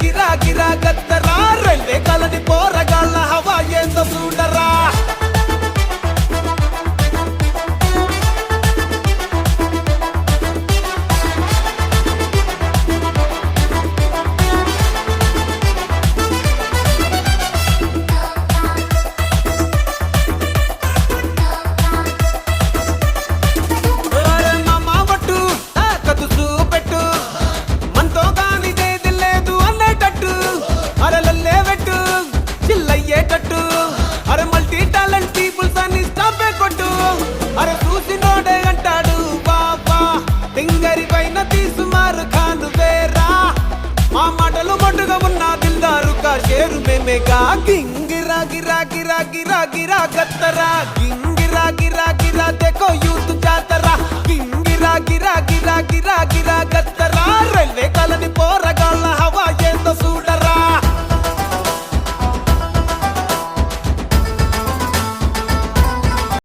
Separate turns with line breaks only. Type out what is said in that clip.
గిరా గిరా గత్తరా రెండే కలని పోరగాళ్ళ హవా ఏందో చూడరా అరే మల్టీ టాలెంట్ పీపుల్స్ అని స్టాపే కొట్టు అరే చూసి నోడే అంటాడు బాబా టింగరి పైన తీసుమారు ఖాను వేరా మా మాటలు మొట్టుగా ఉన్న దిల్దారు కా షేరు మేమేగా గింగిరా గిరా గిరా గిరా గిరా గత్తరా